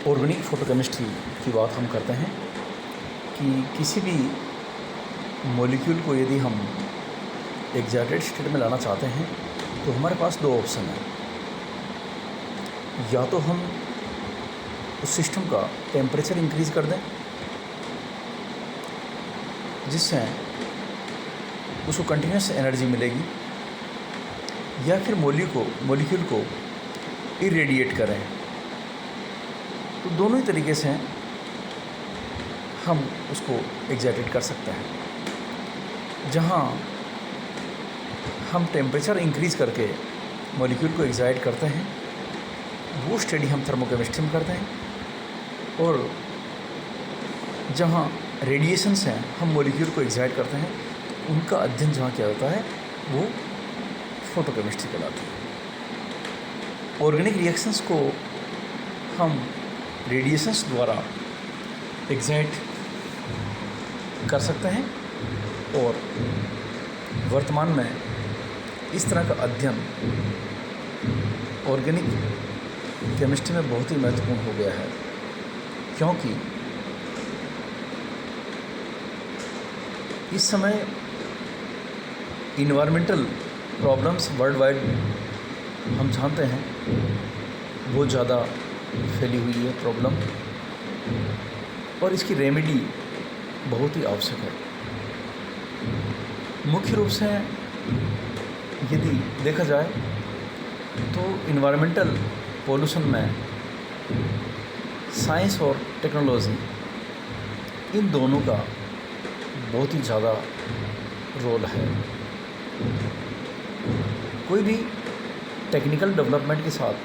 Organic फ़ोटोकेमिस्ट्री की बात हम करते हैं कि किसी भी मॉलिक्यूल को यदि हम एक्साइटेड स्टेट में लाना चाहते हैं तो हमारे पास दो ऑप्शन हैं। या तो हम उस सिस्टम का टेम्परेचर इंक्रीज़ कर दें जिससे उसको कंटिन्यूस एनर्जी मिलेगी, या फिर मॉलिक्यूल को इरेडिएट करें। तो दोनों ही तरीके से हम उसको एक्साइटेड कर सकते हैं। जहाँ हम टेम्परेचर इंक्रीज़ करके मॉलिक्यूल को एक्साइट करते हैं वो स्टडी हम थर्मोकेमिस्ट्री में करते हैं, और जहाँ रेडिएशंस हैं हम मॉलिक्यूल को एक्साइट करते हैं, उनका अध्ययन जहाँ किया जाता है वो फ़ोटोकेमिस्ट्री कहलाती है। ऑर्गेनिक रिएक्शंस को हम रेडिएशंस द्वारा एक्साइट कर सकते हैं, और वर्तमान में इस तरह का अध्ययन ऑर्गेनिक केमिस्ट्री में बहुत ही महत्वपूर्ण हो गया है, क्योंकि इस समय इन्वायरमेंटल प्रॉब्लम्स वर्ल्ड वाइड हम जानते हैं बहुत ज़्यादा फैली हुई है प्रॉब्लम, और इसकी रेमेडी बहुत ही आवश्यक है। मुख्य रूप से यदि देखा जाए तो इन्वायरमेंटल पोल्यूशन में साइंस और टेक्नोलॉजी, इन दोनों का बहुत ही ज़्यादा रोल है। कोई भी टेक्निकल डेवलपमेंट के साथ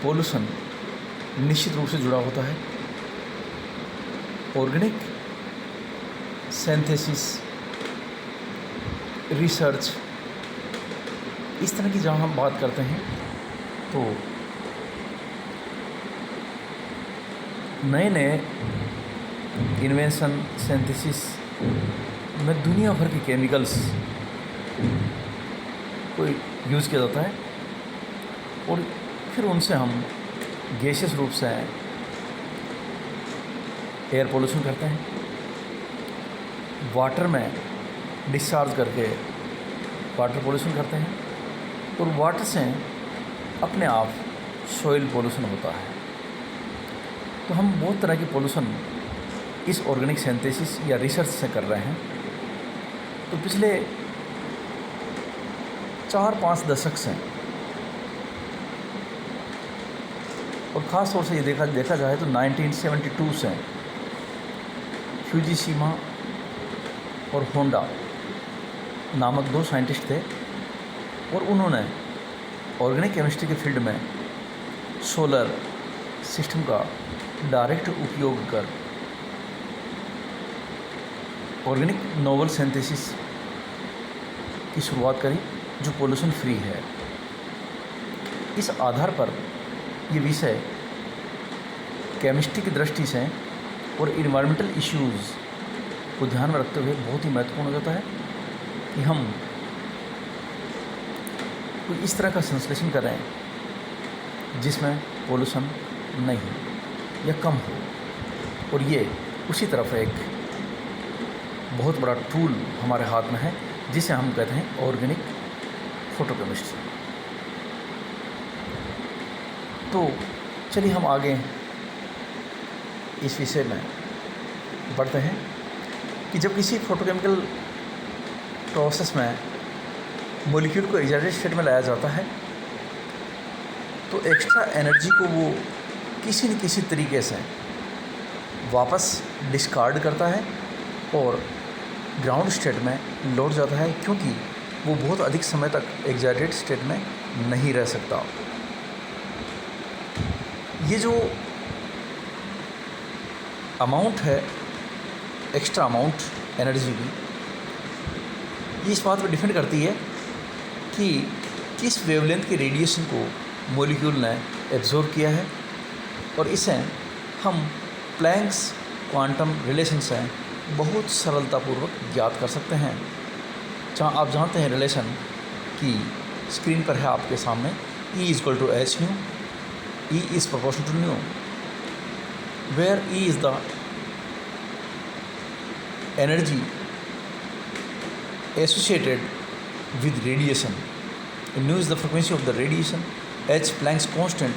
पोल्यूशन निश्चित रूप से जुड़ा होता है। ऑर्गेनिक सिंथेसिस, रिसर्च, इस तरह की जहाँ हम बात करते हैं तो नए नए इन्वेंशन सिंथेसिस में दुनिया भर के केमिकल्स को यूज़ किया जाता है, और फिर उनसे हम गैसियस रूप से एयर पोल्यूशन करते हैं, वाटर में डिस्चार्ज करके वाटर पोल्यूशन करते हैं, और वाटर से अपने आप सॉइल पोल्यूशन होता है। तो हम बहुत तरह की पोल्यूशन इस ऑर्गेनिक सिंथेसिस या रिसर्च से कर रहे हैं। तो पिछले 4-5 दशक से, और ख़ास तौर से ये देखा जाए तो 1972 से फ्यूजीशिमा और होंडा नामक 2 साइंटिस्ट थे, और उन्होंने ऑर्गेनिक केमिस्ट्री के फील्ड में सोलर सिस्टम का डायरेक्ट उपयोग कर ऑर्गेनिक नोवल सिंथेसिस की शुरुआत करी जो पोल्यूशन फ्री है। इस आधार पर ये विषय केमिस्ट्री की दृष्टि से और इन्वायरमेंटल इश्यूज़ को ध्यान में रखते हुए बहुत ही महत्वपूर्ण हो जाता है कि हम कोई इस तरह का संश्लेषण करें जिसमें पोल्यूशन नहीं या कम हो, और ये उसी तरफ एक बहुत बड़ा टूल हमारे हाथ में है जिसे हम कहते हैं ऑर्गेनिक फ़ोटोकेमिस्ट्री। तो चलिए हम आगे इस विषय में बढ़ते हैं कि जब किसी फोटोकेमिकल प्रोसेस में मॉलिक्यूल को एक्साइटेड स्टेट में लाया जाता है तो एक्स्ट्रा एनर्जी को वो किसी न किसी तरीके से वापस डिस्कार्ड करता है और ग्राउंड स्टेट में लौट जाता है, क्योंकि वो बहुत अधिक समय तक एक्साइटेड स्टेट में नहीं रह सकता। ये जो अमाउंट है, एक्स्ट्रा अमाउंट एनर्जी की, ये इस बात पर डिपेंड करती है कि किस वेवलेंथ के रेडिएशन को मॉलिक्यूल ने एब्जॉर्ब किया है, और इसे हम प्लैंक्स क्वांटम रिलेशन से बहुत सरलतापूर्वक ज्ञात कर सकते हैं। जहाँ आप जानते हैं रिलेशन कि स्क्रीन पर है आपके सामने E = h E is proportional to nu, where E is the energy associated with radiation, and nu is the frequency of the radiation, h Planck's constant,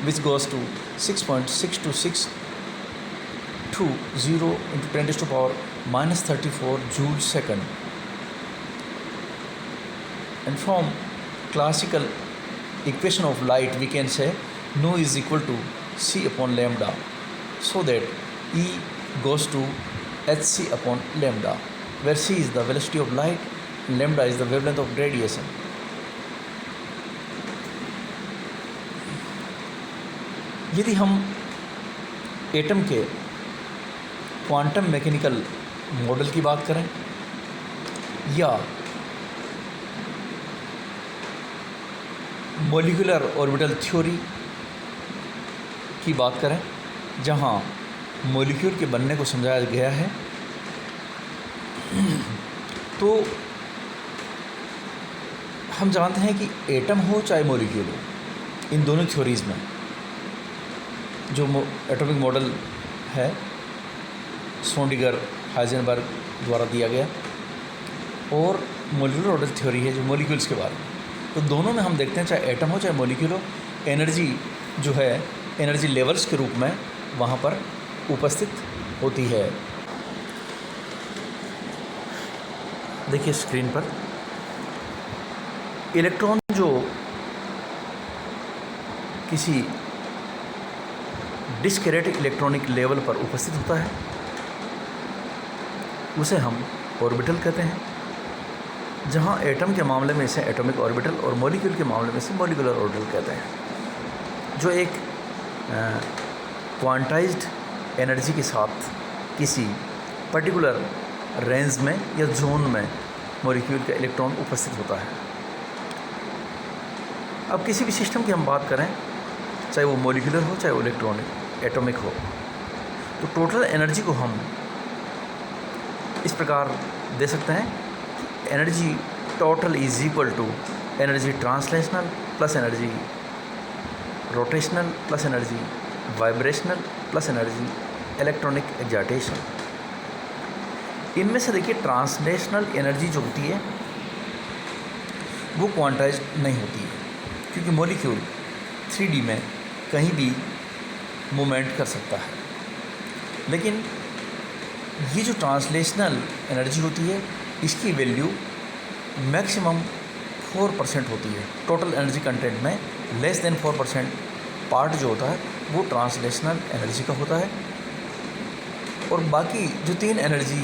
which goes to 6.6262 into 10 to the power minus 34 joules second. And from classical equation of light we can say nu is equal to c upon lambda, so that E goes to hc upon lambda, where c is the velocity of light and lambda is the wavelength of radiation. यदि हम atom के quantum mechanical model की बात करें या molecular orbital theory की बात करें, जहां मॉलिक्यूल के बनने को समझाया गया है, तो हम जानते हैं कि एटम हो चाहे मॉलिक्यूल हो, इन दोनों थ्योरीज़ में जो एटॉमिक मॉडल है श्रोडिंगर हाइजेनबर्ग द्वारा दिया गया, और मॉलिक्यूलर ऑर्बिटल थ्योरी है जो मॉलिक्यूल्स के बारे में, तो दोनों में हम देखते हैं चाहे एटम हो चाहे मॉलिक्यूल हो, एनर्जी जो है एनर्जी लेवल्स के रूप में वहाँ पर उपस्थित होती है। देखिए स्क्रीन पर इलेक्ट्रॉन जो किसी डिस्क्रीट इलेक्ट्रॉनिक लेवल पर उपस्थित होता है उसे हम ऑर्बिटल कहते हैं, जहां एटम के मामले में इसे एटॉमिक ऑर्बिटल और मॉलिक्यूल के मामले में इसे मॉलिक्यूलर ऑर्बिटल कहते हैं, जो एक क्वांटाइज्ड एनर्जी के साथ किसी पर्टिकुलर रेंज में या जोन में मॉलिक्यूल का इलेक्ट्रॉन उपस्थित होता है। अब किसी भी सिस्टम की हम बात करें, चाहे वो मॉलिक्यूलर हो चाहे वो इलेक्ट्रॉनिक एटॉमिक हो, तो टोटल एनर्जी को हम इस प्रकार दे सकते हैं कि energy total is equal to energy translational plus energy rotational plus energy vibrational plus energy electronic excitation. इनमें से देखिए ट्रांसलेशनल एनर्जी जो होती है वो क्वांटाइज्ड नहीं होती है, क्योंकि मॉलिक्यूल 3D में कहीं भी मूवमेंट कर सकता है, लेकिन ये जो ट्रांसलेशनल एनर्जी होती है इसकी वैल्यू मैक्सिमम 4% होती है। टोटल एनर्जी कंटेंट में लेस देन 4% पार्ट जो होता है वो ट्रांसलेशनल एनर्जी का होता है, और बाकी जो 3 एनर्जी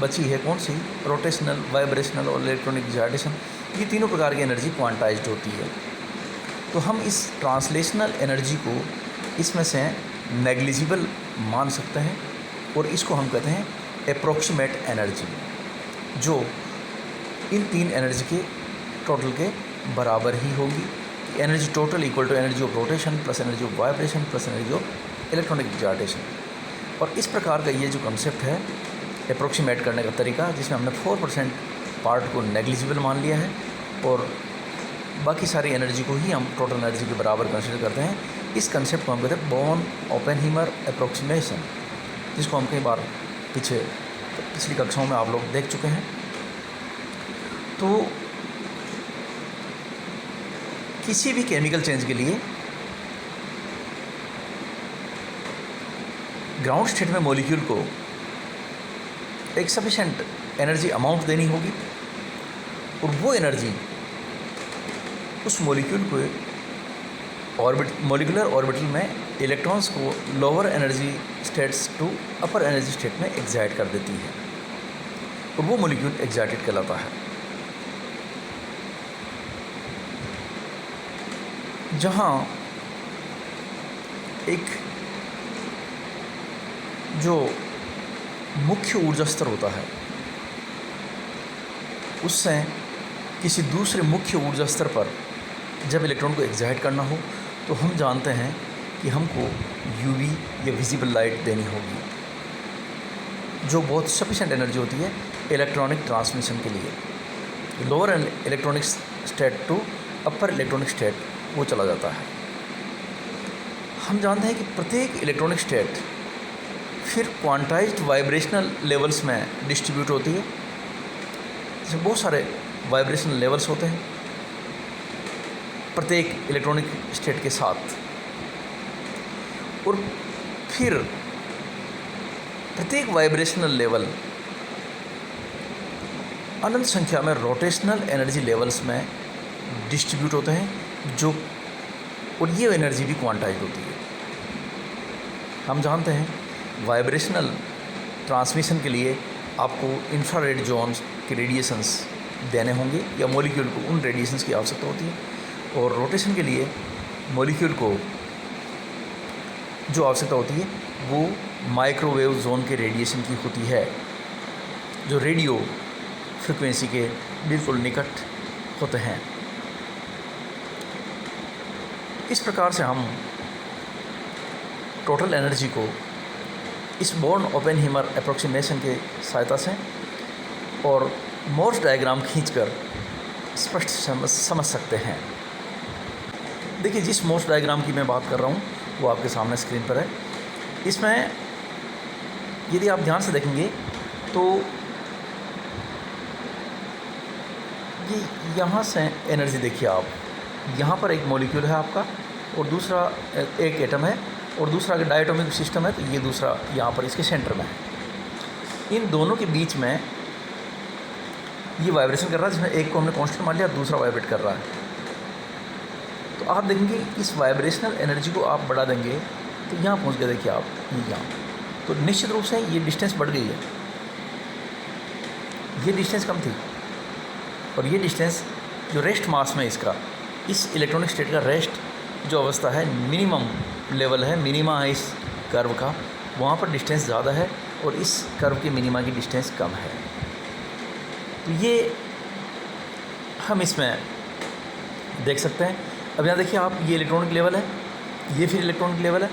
बची है कौन सी, रोटेशनल, वाइब्रेशनल और इलेक्ट्रॉनिक एक्साइटेशन, ये तीनों प्रकार की एनर्जी क्वांटाइज्ड होती है। तो हम इस ट्रांसलेशनल एनर्जी को इसमें से नेग्लिजिबल मान सकते हैं, और इसको हम कहते हैं अप्रोक्सीमेट एनर्जी, जो इन 3 एनर्जी के टोटल के बराबर ही होगी। Energy total equal to energy of rotation plus energy of vibration plus energy of electronic excitation. और इस प्रकार का ये जो कंसेप्ट है अप्रोक्सीमेट करने का तरीका, जिसमें हमने 4% पार्ट को नेग्लिजिबल मान लिया है और बाकी सारी एनर्जी को ही हम टोटल एनर्जी के बराबर कंसिडर करते हैं। इस कंसेप्ट को हम कहते हैं बॉर्न ओपेनहीमर अप्रोक्सीमेशन, जिसको हम कई बार पिछली कक्षाओं में आप लोग देख चुके हैं। तो किसी भी केमिकल चेंज के लिए ग्राउंड स्टेट में मॉलिक्यूल को एक सफिशेंट एनर्जी अमाउंट देनी होगी, और वो एनर्जी उस मॉलिक्यूल को मॉलिक्यूलर ऑर्बिटल में इलेक्ट्रॉन्स को lower energy states to upper energy state में एक्साइट कर देती है, और वो मॉलिक्यूल एक्साइटेड कहलाता है। जहाँ एक जो मुख्य ऊर्जा स्तर होता है उससे किसी दूसरे मुख्य ऊर्जा स्तर पर जब इलेक्ट्रॉन को एक्साइट करना हो, तो हम जानते हैं कि हमको यूवी या विजिबल लाइट देनी होगी, जो बहुत सफिशेंट एनर्जी होती है इलेक्ट्रॉनिक ट्रांसमिशन के लिए। Lower electronic state to upper electronic state वो चला जाता है। हम जानते हैं कि प्रत्येक इलेक्ट्रॉनिक स्टेट फिर क्वांटाइज्ड वाइब्रेशनल लेवल्स में डिस्ट्रीब्यूट होती है। जैसे बहुत सारे वाइब्रेशनल लेवल्स होते हैं प्रत्येक इलेक्ट्रॉनिक स्टेट के साथ, और फिर प्रत्येक वाइब्रेशनल लेवल अनंत संख्या में रोटेशनल एनर्जी लेवल्स में डिस्ट्रीब्यूट होते हैं, जो और ये एनर्जी भी क्वांटाइज्ड होती है। हम जानते हैं वाइब्रेशनल ट्रांसमिशन के लिए आपको इंफ्रारेड जोन्स के रेडिएशंस देने होंगे या मॉलिक्यूल को उन रेडिएशंस की आवश्यकता होती है, और रोटेशन के लिए मॉलिक्यूल को जो आवश्यकता होती है वो माइक्रोवेव जोन के रेडिएशन की होती है, जो रेडियो फ्रिक्वेंसी के बिल्कुल निकट होते हैं। इस प्रकार से हम टोटल एनर्जी को इस बोर्न ओपेनहीमर अप्रोक्सीमेशन के सहायता से और मोर्स डायग्राम खींचकर स्पष्ट समझ सकते हैं। देखिए, जिस मोर्स डायग्राम की मैं बात कर रहा हूँ वो आपके सामने स्क्रीन पर है। इसमें यदि आप ध्यान से देखेंगे तो ये यहाँ से एनर्जी देखिए आप, यहाँ पर एक मॉलिक्यूल है आपका और दूसरा एक एटम है और दूसरा अगर डायटोमिक सिस्टम है तो ये दूसरा यहाँ पर इसके सेंटर में है। इन दोनों के बीच में ये वाइब्रेशन कर रहा है, जिसमें एक को हमने कांस्टेंट मान लिया, दूसरा वाइब्रेट कर रहा है। तो आप देखेंगे इस वाइब्रेशनल एनर्जी को आप बढ़ा देंगे तो यहाँ पहुँच गए, देखिए आप यहाँ, तो निश्चित रूप से ये डिस्टेंस बढ़ गई है। ये डिस्टेंस कम थी और ये डिस्टेंस जो रेस्ट मास में इसका, इस इलेक्ट्रॉनिक स्टेट का रेस्ट जो अवस्था है, मिनिमम लेवल है, मिनिमा है इस कर्व का, वहाँ पर डिस्टेंस ज़्यादा है और इस कर्व के मिनिमा की डिस्टेंस कम है। तो ये हम इसमें देख सकते हैं। अब यहाँ देखिए आप, ये इलेक्ट्रॉनिक लेवल है, ये फिर इलेक्ट्रॉनिक लेवल है,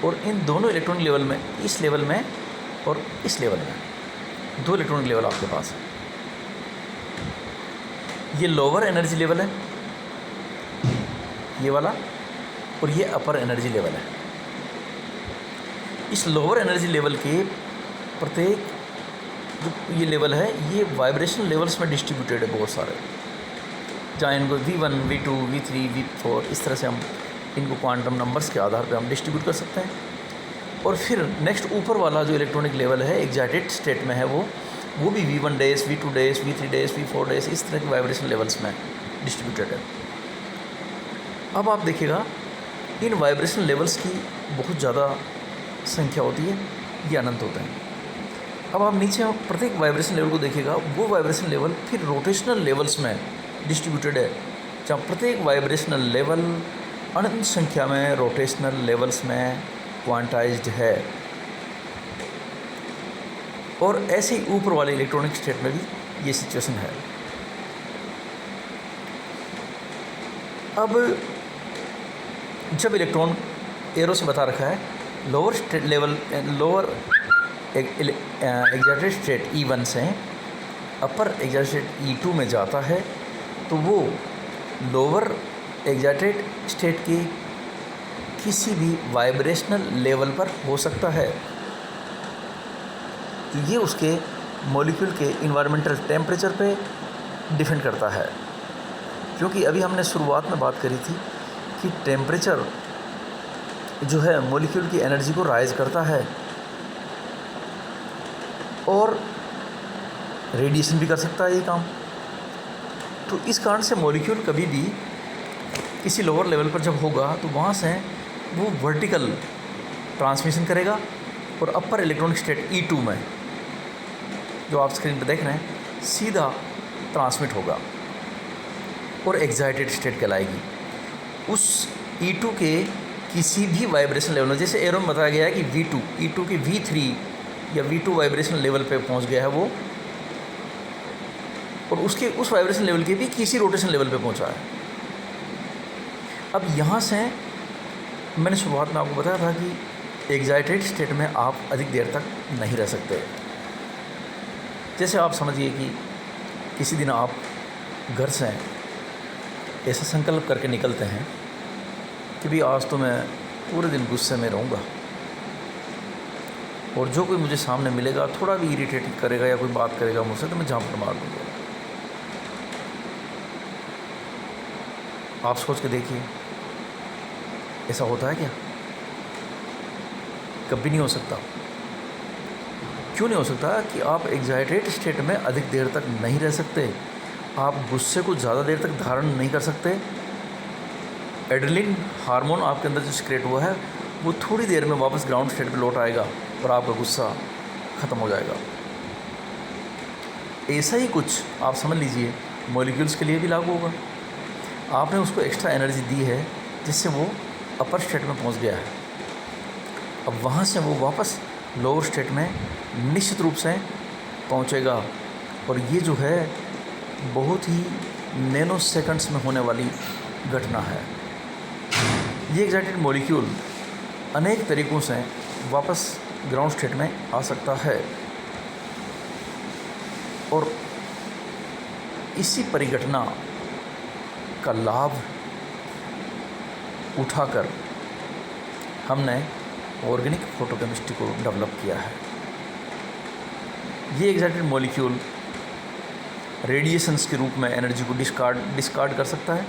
और इन दोनों इलेक्ट्रॉनिक लेवल में, इस लेवल में और इस लेवल में, दो इलेक्ट्रॉनिक लेवल आपके पास है। ये लोअर एनर्जी लेवल है ये वाला, और ये अपर एनर्जी लेवल है। इस लोअर एनर्जी लेवल के प्रत्येक जो ये लेवल है ये वाइब्रेशनल लेवल्स में डिस्ट्रीब्यूटेड है बहुत सारे, जहाँ इनको V1, V2, V3, V4 इस तरह से हम इनको क्वांटम नंबर्स के आधार पर हम डिस्ट्रीब्यूट कर सकते हैं। और फिर नेक्स्ट ऊपर वाला जो इलेक्ट्रॉनिक लेवल है एक्साइटेड स्टेट में है, वो भी V1 days, V2 days, V3 days, V4 days इस तरह के वाइब्रेशन लेवल्स में डिस्ट्रीब्यूटेड है। अब आप देखिएगा इन वाइब्रेशन लेवल्स की बहुत ज़्यादा संख्या होती है, ये अनंत होते हैं। अब आप नीचे प्रत्येक वाइब्रेशन लेवल को देखिएगा, वो वाइब्रेशन लेवल फिर रोटेशनल लेवल्स में डिस्ट्रीब्यूटेड है, जहाँ प्रत्येक वाइब्रेशनल लेवल अनंत संख्या में रोटेशनल लेवल्स में क्वांटाइज्ड है। और ऐसे ही ऊपर वाले इलेक्ट्रॉनिक स्टेट में भी ये सिचुएशन है। अब जब इलेक्ट्रॉन एरो से बता रखा है lower state level, lower excited state E1 से अपर एक्साइटेड स्टेट E2 में जाता है, तो वो लोअर एक्साइटेड स्टेट की किसी भी वाइब्रेशनल लेवल पर हो सकता है। ये उसके मॉलिक्यूल के इन्वायरमेंटल टेम्परेचर पे डिपेंड करता है, क्योंकि अभी हमने शुरुआत में बात करी थी कि टेम्परेचर जो है मॉलिक्यूल की एनर्जी को राइज करता है और रेडिएशन भी कर सकता है ये काम। तो इस कारण से मॉलिक्यूल कभी भी किसी लोअर लेवल पर जब होगा तो वहाँ से वो वर्टिकल ट्रांसमिशन करेगा और अपर इलेक्ट्रॉनिक स्टेट E2 में, जो आप स्क्रीन पर देख रहे हैं, सीधा ट्रांसमिट होगा और एक्साइटेड स्टेट कहलाएगी। उस E2 के किसी भी वाइब्रेशन लेवल में, जैसे एरो में बताया गया है कि V2, E2 के V3 या V2 वाइब्रेशन लेवल पे पहुंच गया है वो, और उसके उस वाइब्रेशन लेवल के भी किसी रोटेशन लेवल पे पहुंचा है। अब यहाँ से मैंने शुरुआत में आपको बताया था कि एक्साइटेड स्टेट में आप अधिक देर तक नहीं रह सकते। जैसे आप समझिए कि किसी दिन आप घर से ऐसा संकल्प करके निकलते हैं कि भी आज तो मैं पूरे दिन गुस्से में रहूँगा और जो कोई मुझे सामने मिलेगा थोड़ा भी इरिटेट करेगा या कोई बात करेगा मुझसे तो मैं झापड़ मार दूँगा। आप सोच के देखिए, ऐसा होता है क्या? कभी नहीं हो सकता। क्यों नहीं हो सकता कि आप एग्जाइटेड स्टेट में अधिक देर तक नहीं रह सकते, आप गुस्से को ज़्यादा देर तक धारण नहीं कर सकते। एड्रेनलिन हार्मोन आपके अंदर जो सिक्रेट हुआ है वो थोड़ी देर में वापस ग्राउंड स्टेट पे लौट आएगा और आपका गुस्सा ख़त्म हो जाएगा। ऐसा ही कुछ आप समझ लीजिए मॉलिक्यूल्स के लिए भी लागू होगा। आपने उसको एक्स्ट्रा एनर्जी दी है जिससे वो अपर स्टेट में पहुंच गया है। अब वहाँ से वो वापस लोअर स्टेट में निश्चित रूप से पहुँचेगा और ये जो है बहुत ही नैनो सेकंड्स में होने वाली घटना है। ये एक्साइटेड मॉलिक्यूल अनेक तरीक़ों से वापस ग्राउंड स्टेट में आ सकता है और इसी परिघटना का लाभ उठाकर हमने ऑर्गेनिक फोटोकेमिस्ट्री को डेवलप किया है। ये एक्साइटेड मॉलिक्यूल रेडिएशंस के रूप में एनर्जी को डिस्कार्ड कर सकता है।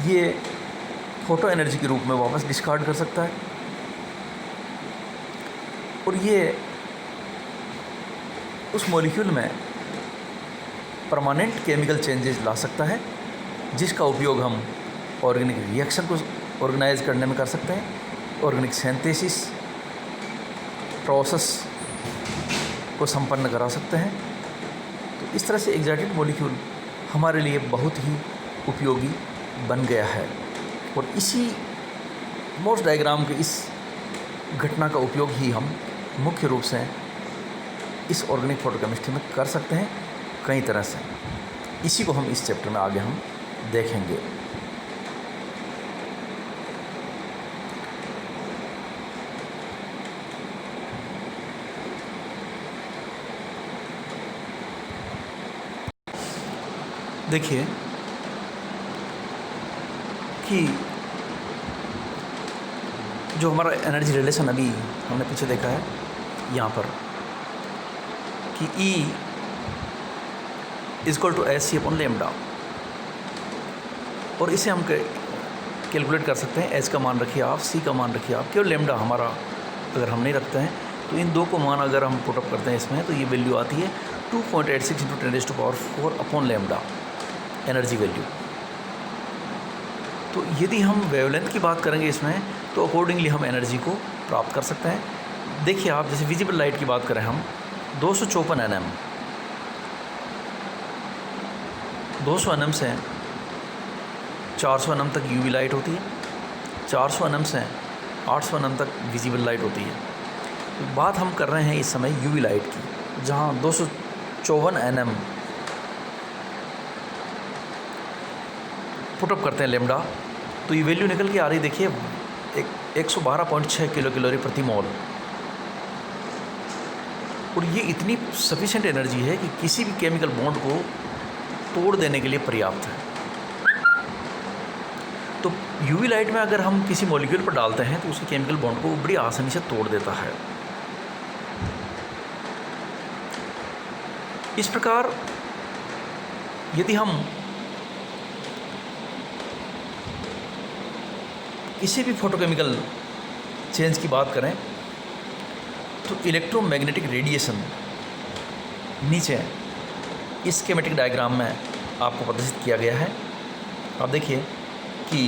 ये फोटो एनर्जी के रूप में वापस डिस्कार्ड कर सकता है और ये उस मॉलिक्यूल में परमानेंट केमिकल चेंजेस ला सकता है जिसका उपयोग हम ऑर्गेनिक रिएक्शन को ऑर्गेनाइज करने में कर सकते हैं, ऑर्गेनिक सिंथेसिस प्रोसेस को संपन्न करा सकते हैं। तो इस तरह से एक्साइटेड मॉलिक्यूल हमारे लिए बहुत ही उपयोगी बन गया है और इसी मोर्स डायग्राम के इस घटना का उपयोग ही हम मुख्य रूप से इस ऑर्गेनिक फोटोकेमिस्ट्री में कर सकते हैं कई तरह से। इसी को हम इस चैप्टर में आगे हम देखेंगे। देखिए कि जो हमारा एनर्जी रिलेशन अभी हमने पीछे देखा है यहाँ पर कि E equal to H upon lambda और इसे हम कैलकुलेट कर सकते हैं। एच का मान रखिए आप, सी का मान रखिए आप, केवल लेमडा हमारा अगर हम नहीं रखते हैं तो इन दो को मान अगर हम पुटअप करते हैं इसमें तो ये वैल्यू आती है 2.86 × 10⁴ अपॉन लेमडा एनर्जी वैल्यू। तो यदि हम वेवलेंथ की बात करेंगे इसमें तो अकॉर्डिंगली हम एनर्जी को प्राप्त कर सकते हैं। देखिए आप जैसे विजिबल लाइट की बात करें हम 254 nm 200 nm से 400 nm तक यूवी लाइट होती है, 400 nm से 800 nm तक विजिबल लाइट होती है। तो बात हम कर रहे हैं इस समय यूवी लाइट की, जहाँ 254 nm पुटअप करते हैं लेमडा तो ये वैल्यू निकल के आ रही देखिए 112.6 किलो कैलोरी प्रति मोल। और ये इतनी सफिशिएंट एनर्जी है कि किसी भी केमिकल बॉन्ड को तोड़ देने के लिए पर्याप्त है। तो यूवी लाइट में अगर हम किसी मॉलिक्यूल पर डालते हैं तो उसके केमिकल बॉन्ड को बड़ी आसानी से तोड़ देता है। इस प्रकार यदि हम किसी भी फोटोकेमिकल चेंज की बात करें तो इलेक्ट्रोमैग्नेटिक रेडिएशन नीचे इस स्कीमेटिक डायग्राम में आपको प्रदर्शित किया गया है। आप देखिए कि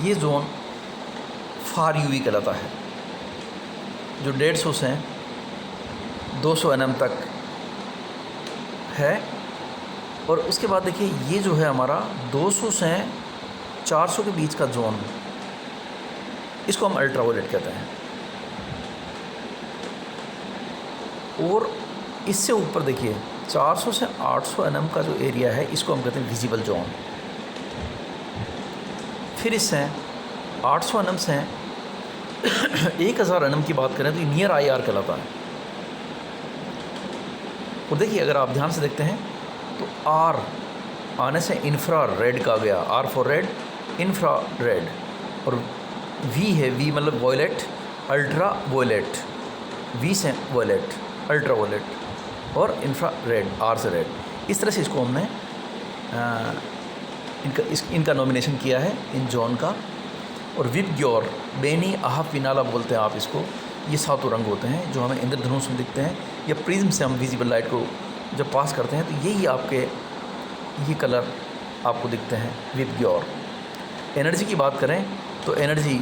ये जोन फार यूवी कहलाता है जो 150 से 200 nm तक है। और उसके बाद देखिए ये जो है हमारा 200 से 400 के बीच का जोन, इसको हम अल्ट्रावायलेट कहते हैं। और इससे ऊपर देखिए 400 से 800 nm का जो एरिया है इसको हम कहते हैं विजिबल जोन। फिर इससे 800 nm से 1000 nm की बात करें तो ये नियर IR कहलाता है। और देखिए अगर आप ध्यान से देखते हैं तो R आने से इंफ्रा रेड का गया, R for red, infrared. और वी है, वी मतलब वॉयलेट, अल्ट्रा वॉयलेट, वी से वॉयलेट, अल्ट्रा वॉयलेट और इंफ्रा रेड, आर से रेड। इस तरह से इसको हमने इनका नॉमिनेशन किया है इन जोन का। और विबग्योर, बेनी, आहफ, विनाला बोलते हैं आप इसको। ये सातों रंग होते हैं जो हमें इंद्रधनुष में दिखते हैं, या प्रिज्म से हम विजिबल लाइट को जब पास करते हैं तो यही आपके ये कलर आपको दिखते हैं, विबग्योर। एनर्जी की बात करें तो एनर्जी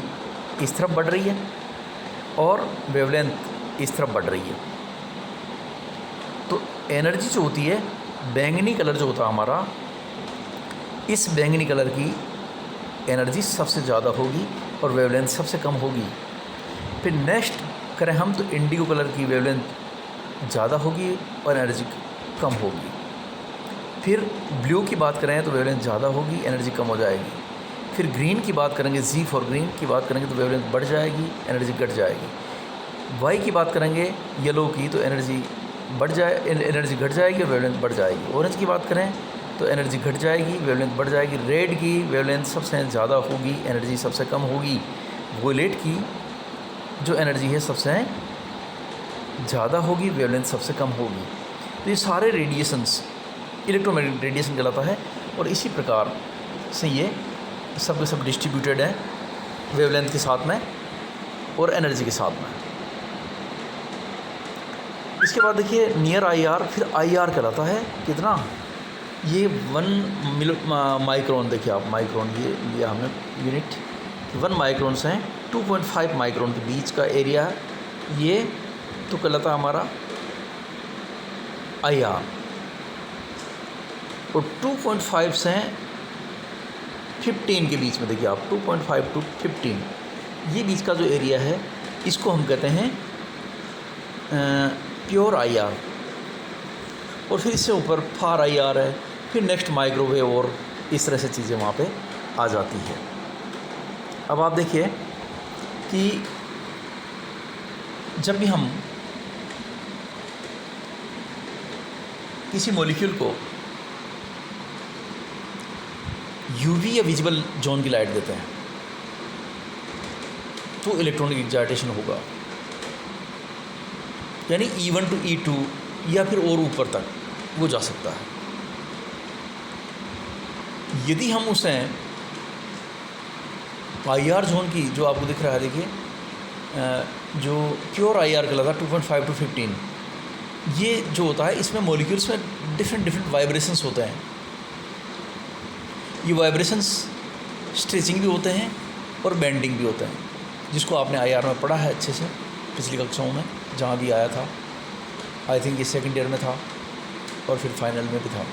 इस तरफ बढ़ रही है और वेवलेंथ इस तरफ बढ़ रही है। तो एनर्जी जो होती है, बैंगनी कलर जो होता है हमारा, इस बैंगनी कलर की एनर्जी सबसे ज़्यादा होगी और वेवलेंथ सबसे कम होगी। फिर नेक्स्ट करें हम तो इंडिगो कलर की वेवलेंथ ज़्यादा होगी और एनर्जी कम होगी। फिर ब्लू की बात करें तो वेवलेंथ ज़्यादा होगी, एनर्जी कम हो जाएगी। फिर ग्रीन की बात करेंगे, जी फॉर ग्रीन की बात करेंगे तो वेवलेंथ बढ़ जाएगी, एनर्जी घट जाएगी। वाई की बात करेंगे, येलो की, तो एनर्जी घट जाएगी और वेवलेंथ बढ़ जाएगी। ऑरेंज की बात करें तो एनर्जी घट जाएगी, वेवलेंथ बढ़ जाएगी। रेड की वेवलेंथ सबसे ज़्यादा होगी, एनर्जी सबसे कम होगी। वोलेट की जो एनर्जी है सबसे ज़्यादा होगी, वेवलेंथ सबसे कम होगी। तो ये सारे रेडिएशंस इलेक्ट्रोमैग्नेटिक रेडिएशन कहलाता है। और इसी प्रकार से ये सब डिस्ट्रीब्यूटेड है वेवलेंथ के साथ में और एनर्जी के साथ में। इसके बाद देखिए नियर IR, फिर IR कहलाता है कितना, ये 1 माइक्रोन। देखिए आप माइक्रोन, ये लिया हमने यूनिट, 1 माइक्रोन से 2.5 माइक्रोन के बीच का एरिया है ये, तो कहलाता है हमारा IR। और 2.5 से 15 के बीच में, देखिए आप 2.5 to 15, ये बीच का जो एरिया है इसको हम कहते हैं प्योर IR। और फिर इससे ऊपर फार IR है, फिर नेक्स्ट माइक्रोवेव, और इस तरह से चीज़ें वहाँ पे आ जाती है। अब आप देखिए कि जब भी हम किसी मॉलिक्यूल को यूवी या विजिबल जोन की लाइट देते हैं तो इलेक्ट्रॉनिक एक्साइटेशन होगा, यानी E1 to E2 या फिर और ऊपर तक वो जा सकता है। यदि हम उसे IR जोन की, जो आपको दिख रहा है देखिए, जो प्योर IR कहलाता है 2.5 to 15, ये जो होता है इसमें मॉलिक्यूल्स में डिफरेंट वाइब्रेशंस होते हैं। ये वाइब्रेशंस स्ट्रेचिंग भी होते हैं और बेंडिंग भी होते हैं, जिसको आपने IR में पढ़ा है अच्छे से पिछली कक्षाओं में, जहाँ भी आया था। आई थिंक ये सेकंड ईयर में था और फिर फाइनल में भी था।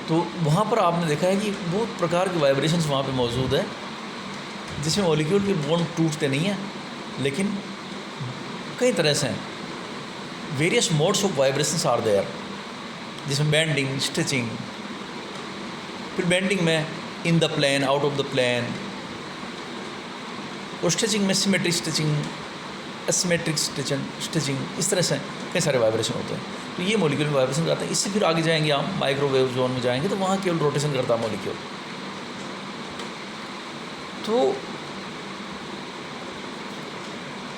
तो वहाँ पर आपने देखा है कि बहुत प्रकार के वाइब्रेशंस वहाँ पे मौजूद है, जिसमें मॉलिक्यूल के बॉन्ड टूटते नहीं हैं, लेकिन कई तरह से various modes of vibrations are there, जिसमें बेंडिंग, स्टिचिंग, फिर बेंडिंग में in the plane, out of the plane, और स्टिचिंग में सिमेट्रिक स्टिचिंग, एसिमेट्रिक स्टिचिंग, इस तरह से कई सारे वाइब्रेशन होते हैं। तो ये मॉलिक्यूल में वाइब्रेशन करते हैं। इससे फिर आगे जाएंगे हम माइक्रोवेव जोन में जाएंगे तो वहाँ केवल रोटेशन करता है मॉलिक्यूल। तो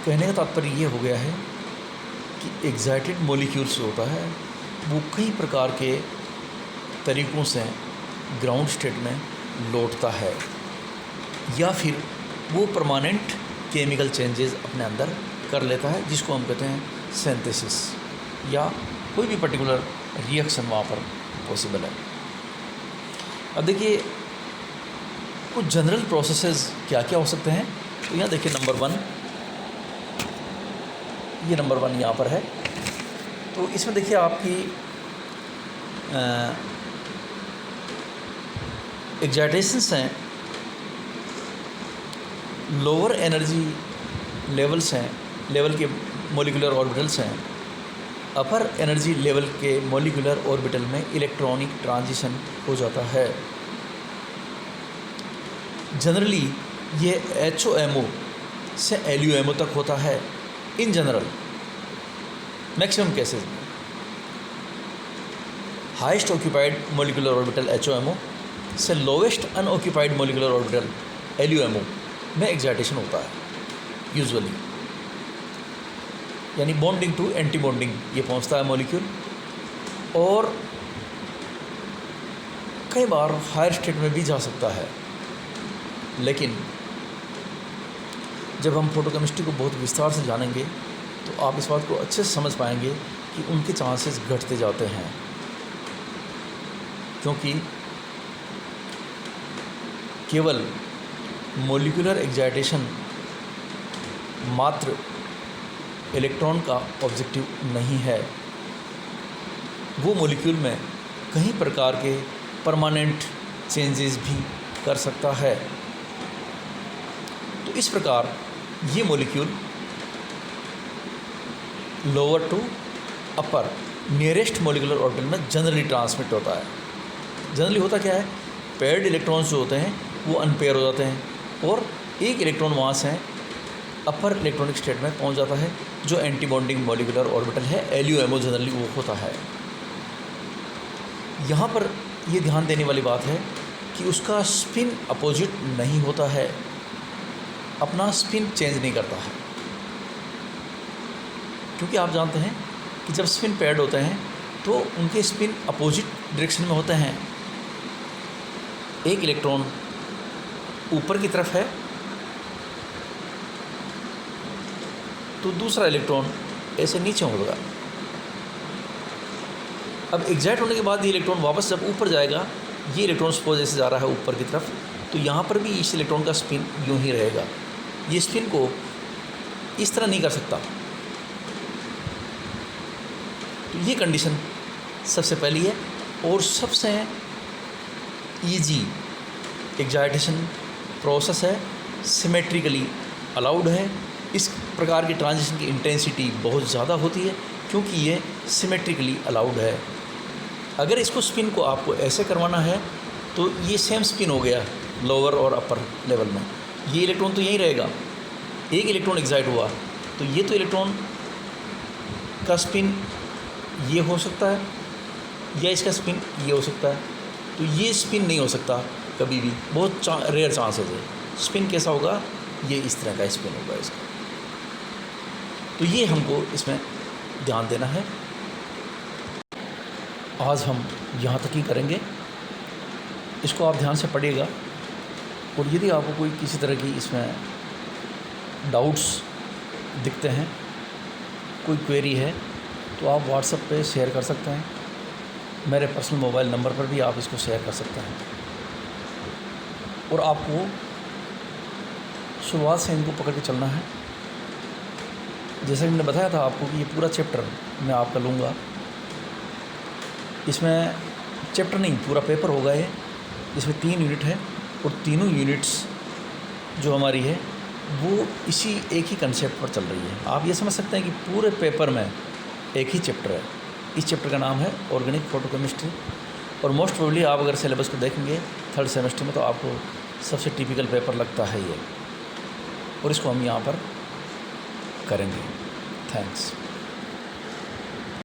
कहने का तात्पर्य ये हो गया है कि एक्साइटेड मॉलिक्यूल्स होता है वो कई प्रकार के तरीक़ों से ग्राउंड स्टेट में लौटता है, या फिर वो परमानेंट केमिकल चेंजेस अपने अंदर कर लेता है, जिसको हम कहते हैं सिंथेसिस, या कोई भी पर्टिकुलर रिएक्शन वहाँ पर पॉसिबल है। अब देखिए कुछ जनरल प्रोसेसेस क्या क्या हो सकते हैं। तो यहाँ देखिए नंबर 1, ये नंबर 1 यहाँ पर है। तो इसमें देखिए आपकी एक्साइटेशंस हैं, लोअर एनर्जी लेवल्स हैं, लेवल के मॉलिक्यूलर ऑर्बिटल्स हैं, अपर एनर्जी लेवल के मॉलिक्यूलर ऑर्बिटल में इलेक्ट्रॉनिक ट्रांजिशन हो जाता है। जनरली ये HOMO से LUMO तक होता है इन जनरल मैक्सिमम केसेस में। Highest occupied molecular orbital HOMO से lowest unoccupied molecular orbital LUMO में एक्साइटेशन होता है यूजुअली, यानी बॉन्डिंग टू एंटी बॉन्डिंग ये पहुंचता है मॉलिक्यूल, और कई बार हायर स्टेट में भी जा सकता है। लेकिन जब हम फोटोकेमिस्ट्री को बहुत विस्तार से जानेंगे तो आप इस बात को अच्छे से समझ पाएंगे कि उनके चांसेस घटते जाते हैं, क्योंकि केवल मॉलिक्यूलर एक्साइटेशन मात्र इलेक्ट्रॉन का ऑब्जेक्टिव नहीं है, वो मॉलिक्यूल में कई प्रकार के परमानेंट चेंजेस भी कर सकता है। तो इस प्रकार ये molecule lower to upper nearest molecular orbital में जनरली ट्रांसमिट होता है। जनरली होता क्या है, पेयर्ड इलेक्ट्रॉन्स जो होते हैं वो अनपेयर हो जाते हैं और एक इलेक्ट्रॉन वहाँ से अपर इलेक्ट्रॉनिक स्टेट में पहुँच जाता है, जो एंटी बॉन्डिंग मॉलिकुलर ऑर्बिटल है LUMO जनरली वो होता है। यहाँ पर ये ध्यान देने वाली बात है कि उसका स्पिन अपोजिट नहीं होता है, अपना स्पिन चेंज नहीं करता है, क्योंकि आप जानते हैं कि जब स्पिन पेयर्ड होते हैं तो उनके स्पिन अपोजिट डायरेक्शन में होते हैं। एक इलेक्ट्रॉन ऊपर की तरफ है तो दूसरा इलेक्ट्रॉन ऐसे नीचे होगा। अब एग्जैक्ट होने के बाद ये इलेक्ट्रॉन वापस जब ऊपर जाएगा, ये इलेक्ट्रॉन सपोज ऐसे जा रहा है ऊपर की तरफ, तो यहाँ पर भी इस इलेक्ट्रॉन का स्पिन यूँ ही रहेगा, ये स्पिन को इस तरह नहीं कर सकता। तो ये कंडीशन सबसे पहली है और सबसे ईजी एक्साइटेशन प्रोसेस है, सिमेट्रिकली अलाउड है। इस प्रकार की ट्रांजिशन की इंटेंसिटी बहुत ज़्यादा होती है क्योंकि ये सिमेट्रिकली अलाउड है। अगर इसको स्पिन को आपको ऐसे करवाना है तो ये सेम स्पिन हो गया लोअर और अपर लेवल में, ये इलेक्ट्रॉन तो यहीं रहेगा। एक इलेक्ट्रॉन एक्साइट हुआ तो ये तो इलेक्ट्रॉन का स्पिन ये हो सकता है या इसका स्पिन ये हो सकता है, तो ये स्पिन नहीं हो सकता कभी भी, बहुत रेयर चांसेस है। स्पिन कैसा होगा, ये इस तरह का स्पिन होगा इसका। तो ये हमको इसमें ध्यान देना है। आज हम यहाँ तक ही करेंगे, इसको आप ध्यान से पढ़िएगा, और यदि आपको कोई किसी तरह की इसमें डाउट्स दिखते हैं, कोई क्वेरी है, तो आप व्हाट्सएप पे शेयर कर सकते हैं। मेरे पर्सनल मोबाइल नंबर पर भी आप इसको शेयर कर सकते हैं। और आपको शुरुआत से इनको पकड़ के चलना है। जैसे मैंने बताया था आपको कि ये पूरा चैप्टर मैं आपका लूँगा, इसमें चैप्टर नहीं पूरा पेपर होगा ये, इसमें 3 यूनिट है और तीनों यूनिट्स जो हमारी है वो इसी एक ही कंसेप्ट पर चल रही है। आप ये समझ सकते हैं कि पूरे पेपर में एक ही चैप्टर है। इस चैप्टर का नाम है ऑर्गेनिक फोटोकेमिस्ट्री, और मोस्ट प्रोबेबली आप अगर सिलेबस को देखेंगे 3rd सेमेस्टर में तो आपको सबसे टिपिकल पेपर लगता है ये, और इसको हम यहाँ पर करेंगे। थैंक्स।